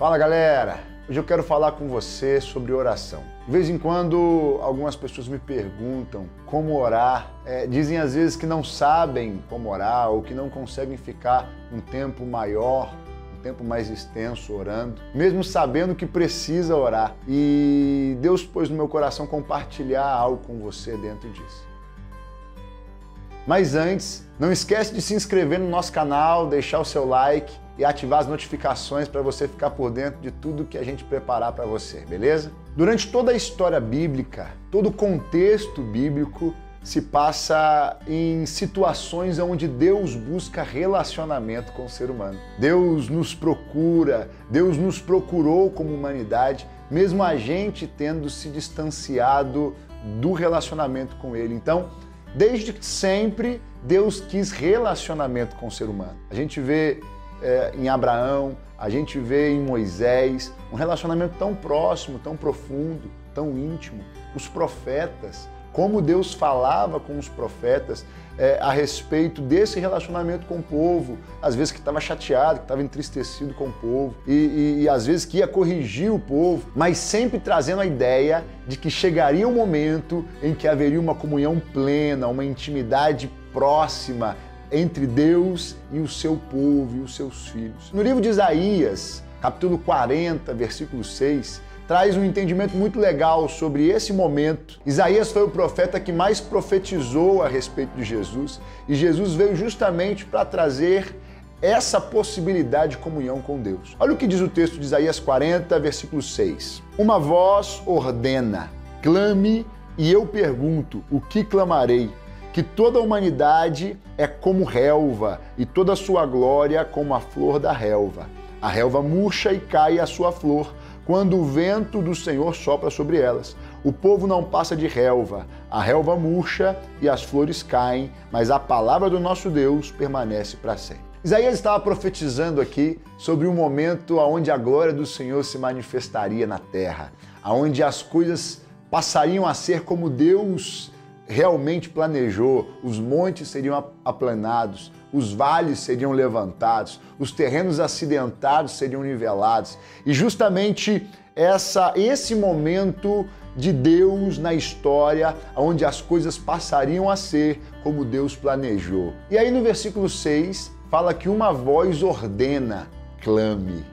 Fala galera, hoje eu quero falar com você sobre oração. De vez em quando algumas pessoas me perguntam como orar, dizem às vezes que não sabem como orar ou que não conseguem ficar um tempo maior, um tempo mais extenso orando, mesmo sabendo que precisa orar. E Deus pôs no meu coração compartilhar algo com você dentro disso. Mas antes, não esquece de se inscrever no nosso canal, deixar o seu like e ativar as notificações para você ficar por dentro de tudo que a gente preparar para você, beleza? Durante toda a história bíblica, todo o contexto bíblico se passa em situações onde Deus busca relacionamento com o ser humano. Deus nos procura, Deus nos procurou como humanidade, mesmo a gente tendo se distanciado do relacionamento com Ele. Então, desde sempre, Deus quis relacionamento com o ser humano. A gente vê em Abraão, a gente vê em Moisés, um relacionamento tão próximo, tão profundo, tão íntimo. Os profetas, como Deus falava com os profetas a respeito desse relacionamento com o povo, às vezes que estava chateado, que estava entristecido com o povo, e às vezes que ia corrigir o povo, mas sempre trazendo a ideia de que chegaria um momento em que haveria uma comunhão plena, uma intimidade próxima entre Deus e o seu povo e os seus filhos. No livro de Isaías, capítulo 40, versículo 6, traz um entendimento muito legal sobre esse momento. Isaías foi o profeta que mais profetizou a respeito de Jesus, e Jesus veio justamente para trazer essa possibilidade de comunhão com Deus. Olha o que diz o texto de Isaías 40, versículo 6. Uma voz ordena, clame, e eu pergunto, o que clamarei? Que toda a humanidade é como relva, e toda a sua glória como a flor da relva. A relva murcha e cai a sua flor, quando o vento do Senhor sopra sobre elas. O povo não passa de relva, a relva murcha e as flores caem, mas a palavra do nosso Deus permanece para sempre. Isaías estava profetizando aqui sobre um momento onde a glória do Senhor se manifestaria na terra, onde as coisas passariam a ser como Deus realmente planejou. Os montes seriam aplanados, os vales seriam levantados, os terrenos acidentados seriam nivelados. E justamente esse momento de Deus na história, onde as coisas passariam a ser como Deus planejou. E aí no versículo 6, fala que uma voz ordena, clame.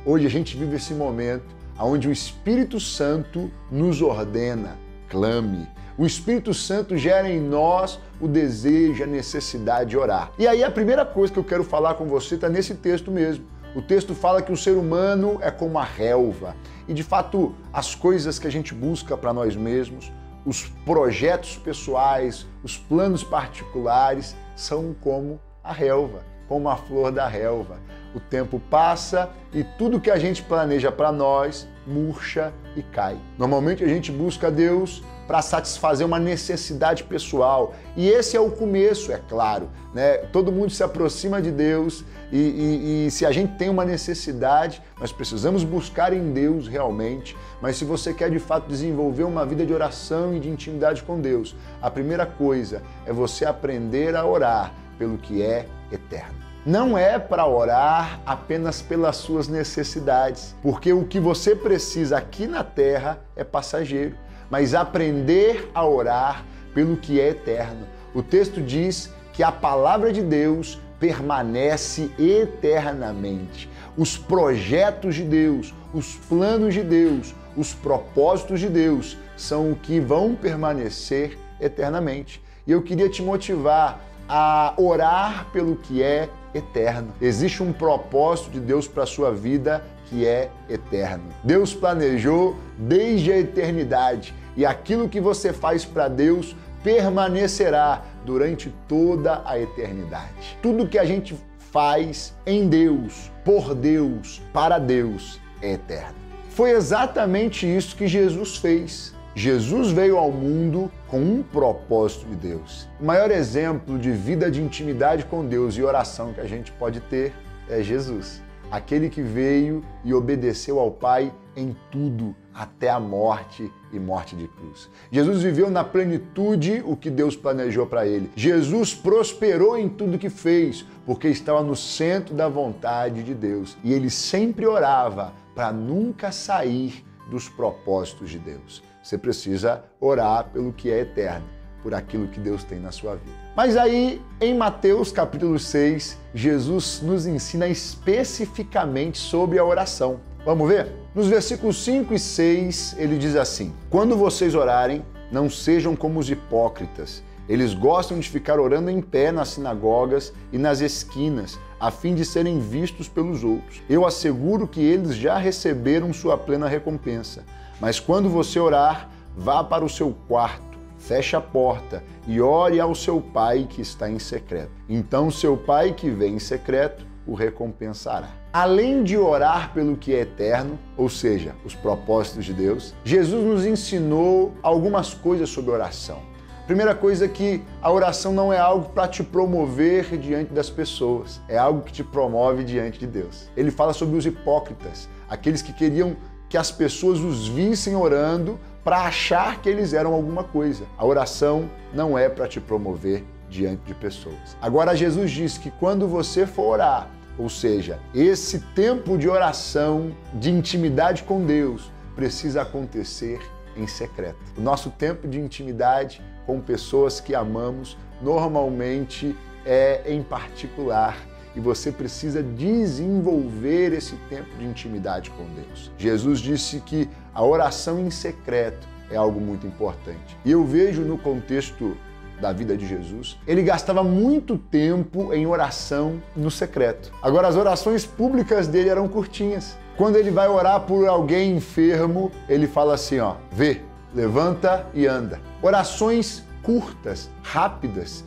Hoje a gente vive esse momento onde o Espírito Santo nos ordena, clame. O Espírito Santo gera em nós o desejo, a necessidade de orar. E aí a primeira coisa que eu quero falar com você está nesse texto mesmo. O texto fala que o ser humano é como a relva. E de fato, as coisas que a gente busca para nós mesmos, os projetos pessoais, os planos particulares, são como a relva, como a flor da relva. O tempo passa e tudo que a gente planeja para nós murcha e cai. Normalmente a gente busca Deus para satisfazer uma necessidade pessoal. E esse é o começo, é claro, né? Todo mundo se aproxima de Deus e se a gente tem uma necessidade, nós precisamos buscar em Deus realmente. Mas se você quer de fato desenvolver uma vida de oração e de intimidade com Deus, a primeira coisa é você aprender a orar pelo que é eterno. Não é para orar apenas pelas suas necessidades, porque o que você precisa aqui na terra é passageiro, mas aprender a orar pelo que é eterno. O texto diz que a palavra de Deus permanece eternamente. Os projetos de Deus, os planos de Deus, os propósitos de Deus são o que vão permanecer eternamente. E eu queria te motivar a orar pelo que é eterno. Existe um propósito de Deus para a sua vida que é eterno. Deus planejou desde a eternidade e aquilo que você faz para Deus permanecerá durante toda a eternidade. Tudo que a gente faz em Deus, por Deus, para Deus é eterno. Foi exatamente isso que Jesus fez. Jesus veio ao mundo com um propósito de Deus. O maior exemplo de vida de intimidade com Deus e oração que a gente pode ter é Jesus. aquele que veio e obedeceu ao Pai em tudo, até a morte e morte de cruz. Jesus viveu na plenitude o que Deus planejou para ele. Jesus prosperou em tudo que fez, porque estava no centro da vontade de Deus. E ele sempre orava para nunca sair dos propósitos de Deus. Você precisa orar pelo que é eterno, por aquilo que Deus tem na sua vida. Mas aí, em Mateus capítulo 6, Jesus nos ensina especificamente sobre a oração. Vamos ver? Nos versículos 5 e 6, ele diz assim: quando vocês orarem, não sejam como os hipócritas. Eles gostam de ficar orando em pé nas sinagogas e nas esquinas, a fim de serem vistos pelos outros. Eu asseguro que eles já receberam sua plena recompensa. Mas quando você orar, vá para o seu quarto, feche a porta e ore ao seu Pai que está em secreto. Então seu Pai que vem em secreto o recompensará. Além de orar pelo que é eterno, ou seja, os propósitos de Deus, Jesus nos ensinou algumas coisas sobre oração. Primeira coisa é que a oração não é algo para te promover diante das pessoas, é algo que te promove diante de Deus. Ele fala sobre os hipócritas, aqueles que queriam que as pessoas os vissem orando para achar que eles eram alguma coisa. A oração não é para te promover diante de pessoas. Agora, Jesus diz que quando você for orar, ou seja, esse tempo de oração, de intimidade com Deus, precisa acontecer em secreto. O nosso tempo de intimidade com pessoas que amamos normalmente é em particular, e você precisa desenvolver esse tempo de intimidade com Deus. Jesus disse que a oração em secreto é algo muito importante. E eu vejo no contexto da vida de Jesus, ele gastava muito tempo em oração no secreto. Agora, as orações públicas dele eram curtinhas. Quando ele vai orar por alguém enfermo, ele fala assim, ó, vê, levanta e anda. Orações curtas, rápidas.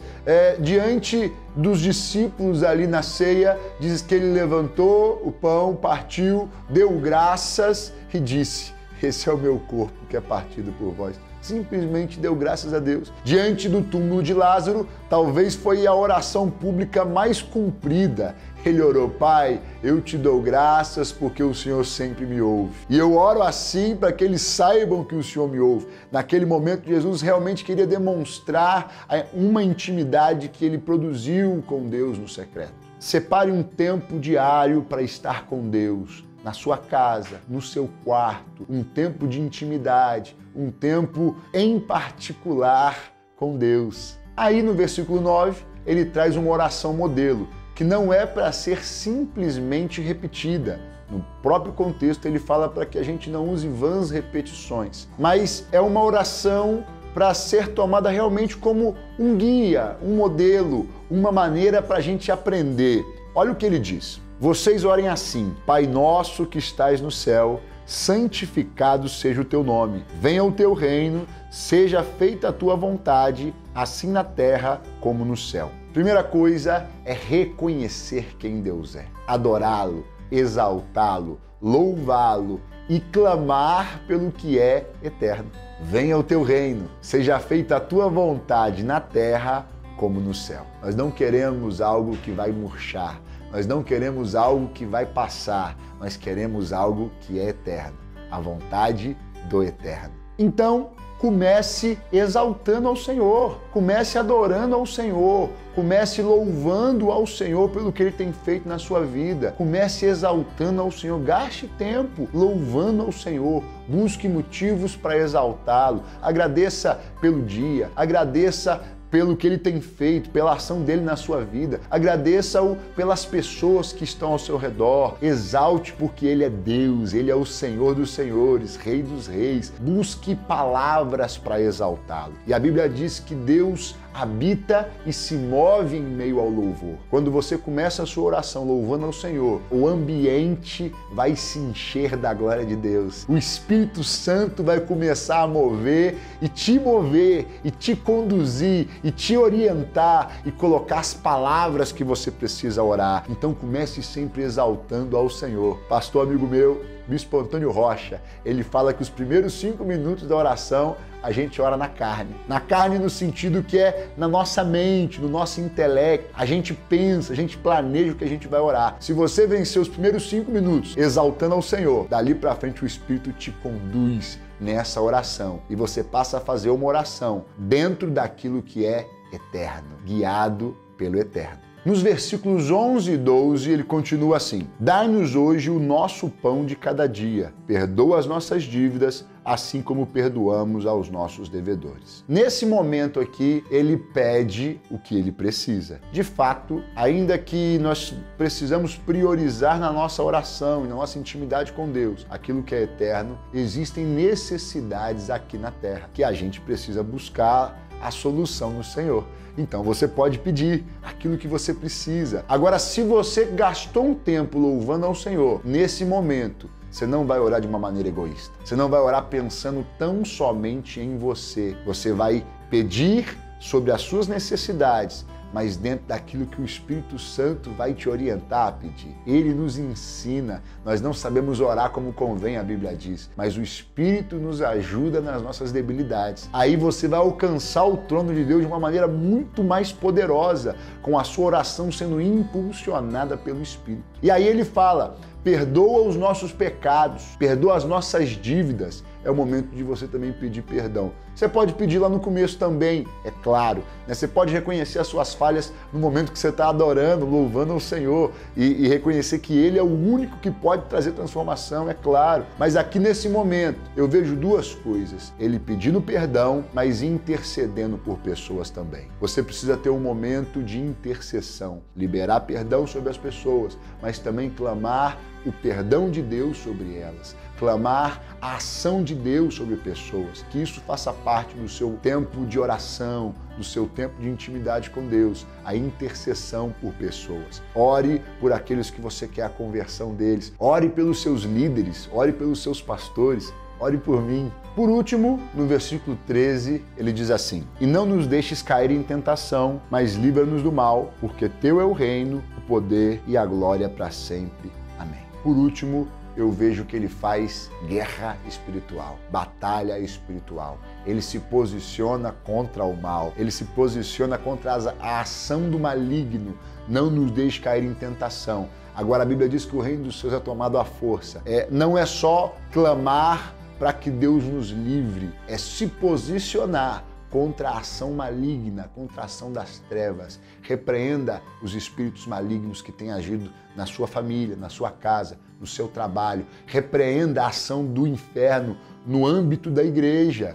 Diante dos discípulos ali na ceia, diz que ele levantou o pão, partiu, deu graças e disse, esse é o meu corpo que é partido por vós. Simplesmente deu graças a Deus. Diante do túmulo de Lázaro, talvez foi a oração pública mais comprida. Ele orou, Pai, eu te dou graças porque o Senhor sempre me ouve. E eu oro assim para que eles saibam que o Senhor me ouve. Naquele momento, Jesus realmente queria demonstrar uma intimidade que ele produziu com Deus no secreto. Separe um tempo diário para estar com Deus, na sua casa, no seu quarto, um tempo de intimidade, um tempo em particular com Deus. Aí no versículo 9, ele traz uma oração modelo, que não é para ser simplesmente repetida. No próprio contexto, ele fala para que a gente não use vãs repetições, mas é uma oração para ser tomada realmente como um guia, um modelo, uma maneira para a gente aprender. Olha o que ele diz. Vocês orem assim, Pai nosso que estais no céu, santificado seja o teu nome. Venha o teu reino, seja feita a tua vontade, assim na terra como no céu. Primeira coisa é reconhecer quem Deus é, adorá-lo, exaltá-lo, louvá-lo e clamar pelo que é eterno. Venha o teu reino, seja feita a tua vontade na terra como no céu. Nós não queremos algo que vai murchar, nós não queremos algo que vai passar, nós queremos algo que é eterno, a vontade do eterno. Então, comece exaltando ao Senhor, comece adorando ao Senhor, comece louvando ao Senhor pelo que Ele tem feito na sua vida, comece exaltando ao Senhor, gaste tempo louvando ao Senhor, busque motivos para exaltá-lo, agradeça pelo dia, agradeça pelo que Ele tem feito, pela ação dEle na sua vida. Agradeça-o pelas pessoas que estão ao seu redor. Exalte porque Ele é Deus, Ele é o Senhor dos senhores, Rei dos reis. Busque palavras para exaltá-lo. E a Bíblia diz que Deus habita e se move em meio ao louvor. Quando você começa a sua oração louvando ao Senhor, o ambiente vai se encher da glória de Deus. O Espírito Santo vai começar a mover e te conduzir e te orientar e colocar as palavras que você precisa orar. Então comece sempre exaltando ao Senhor. Pastor amigo meu, Bispo Antônio Rocha, ele fala que os primeiros 5 minutos da oração a gente ora na carne. Na carne no sentido que é na nossa mente, no nosso intelecto. A gente pensa, a gente planeja o que a gente vai orar. Se você vencer os primeiros 5 minutos exaltando ao Senhor, dali para frente o Espírito te conduz nessa oração e você passa a fazer uma oração dentro daquilo que é eterno, guiado pelo eterno. Nos versículos 11 e 12, ele continua assim: dai-nos hoje o nosso pão de cada dia, perdoa as nossas dívidas, assim como perdoamos aos nossos devedores. Nesse momento aqui, ele pede o que ele precisa. De fato, ainda que nós precisamos priorizar na nossa oração e na nossa intimidade com Deus aquilo que é eterno, existem necessidades aqui na terra que a gente precisa buscar a solução no Senhor. Então você pode pedir aquilo que você precisa. Agora, se você gastou um tempo louvando ao Senhor, nesse momento, você não vai orar de uma maneira egoísta. Você não vai orar pensando tão somente em você. Você vai pedir sobre as suas necessidades, mas dentro daquilo que o Espírito Santo vai te orientar a pedir. Ele nos ensina. Nós não sabemos orar como convém, a Bíblia diz, mas o Espírito nos ajuda nas nossas debilidades. Aí você vai alcançar o trono de Deus de uma maneira muito mais poderosa, com a sua oração sendo impulsionada pelo Espírito. E aí ele fala: perdoa os nossos pecados, perdoa as nossas dívidas. É o momento de você também pedir perdão. Você pode pedir lá no começo também, é claro, né? Você pode reconhecer as suas falhas no momento que você está adorando, louvando ao Senhor e reconhecer que Ele é o único que pode trazer transformação, é claro. Mas aqui nesse momento eu vejo duas coisas: Ele pedindo perdão, mas intercedendo por pessoas também. Você precisa ter um momento de intercessão, liberar perdão sobre as pessoas, mas também clamar o perdão de Deus sobre elas, clamar a ação de Deus sobre pessoas, que isso faça parte do seu tempo de oração, do seu tempo de intimidade com Deus, a intercessão por pessoas. Ore por aqueles que você quer a conversão deles, ore pelos seus líderes, ore pelos seus pastores, ore por mim. Por último, no versículo 13, ele diz assim: e não nos deixes cair em tentação, mas livra-nos do mal, porque teu é o reino, o poder e a glória para sempre. Amém. Por último, eu vejo que ele faz guerra espiritual, batalha espiritual. Ele se posiciona contra o mal, ele se posiciona contra a ação do maligno. Não nos deixe cair em tentação. Agora a Bíblia diz que o reino dos céus é tomado à força. Não é só clamar para que Deus nos livre, é se posicionar contra a ação maligna, contra a ação das trevas. Repreenda os espíritos malignos que têm agido na sua família, na sua casa, no seu trabalho. Repreenda a ação do inferno no âmbito da igreja.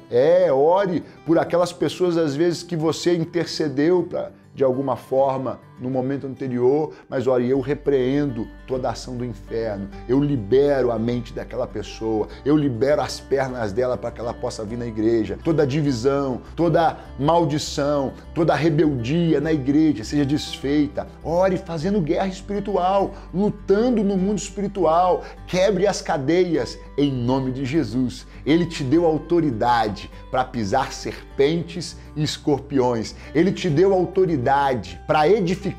Ore por aquelas pessoas, às vezes, que você intercedeu de alguma forma no momento anterior, mas olha, eu repreendo toda a ação do inferno, eu libero a mente daquela pessoa, eu libero as pernas dela para que ela possa vir na igreja. Toda divisão, toda maldição, toda rebeldia na igreja seja desfeita. Ore fazendo guerra espiritual, lutando no mundo espiritual. Quebre as cadeias em nome de Jesus. Ele te deu autoridade para pisar serpentes e escorpiões. Ele te deu autoridade para edificar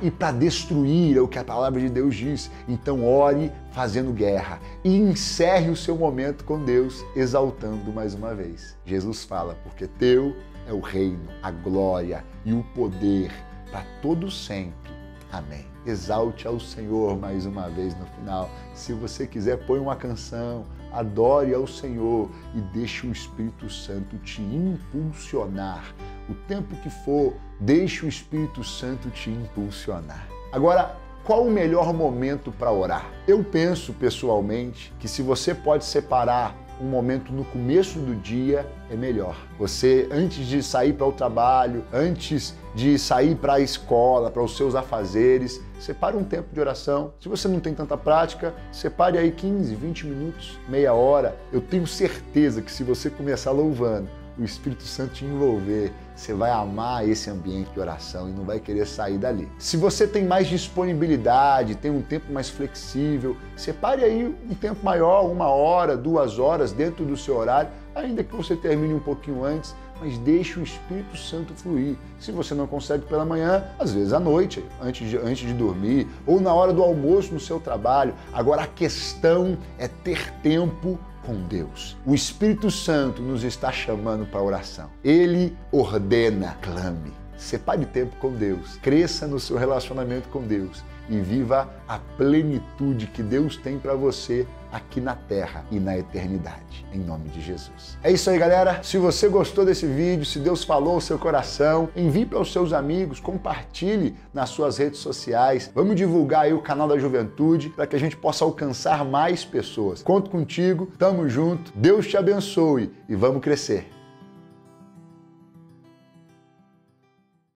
e para destruir, é o que a palavra de Deus diz. Então ore fazendo guerra e encerre o seu momento com Deus, exaltando mais uma vez. Jesus fala: porque teu é o reino, a glória e o poder para todo sempre. Amém. Exalte ao Senhor mais uma vez no final. Se você quiser, põe uma canção, adore ao Senhor e deixe o Espírito Santo te impulsionar. O tempo que for, deixe o Espírito Santo te impulsionar. Agora, qual o melhor momento para orar? Eu penso, pessoalmente, que se você pode separar um momento no começo do dia, é melhor. Você, antes de sair para o trabalho, antes de sair para a escola, para os seus afazeres, separe um tempo de oração. Se você não tem tanta prática, separe aí 15, 20 minutos, meia hora. Eu tenho certeza que se você começar louvando, o Espírito Santo te envolver, você vai amar esse ambiente de oração e não vai querer sair dali. Se você tem mais disponibilidade, tem um tempo mais flexível, separe aí um tempo maior, 1 hora, 2 horas dentro do seu horário, ainda que você termine um pouquinho antes, mas deixe o Espírito Santo fluir. Se você não consegue pela manhã, às vezes à noite, antes de dormir, ou na hora do almoço no seu trabalho. Agora a questão é ter tempo com Deus. O Espírito Santo nos está chamando para a oração. Ele ordena, clame. Separe tempo com Deus, cresça no seu relacionamento com Deus e viva a plenitude que Deus tem para você aqui na terra e na eternidade, em nome de Jesus. É isso aí, galera. Se você gostou desse vídeo, se Deus falou ao seu coração, envie para os seus amigos, compartilhe nas suas redes sociais. Vamos divulgar aí o canal da Juventude para que a gente possa alcançar mais pessoas. Conto contigo, tamo junto, Deus te abençoe e vamos crescer.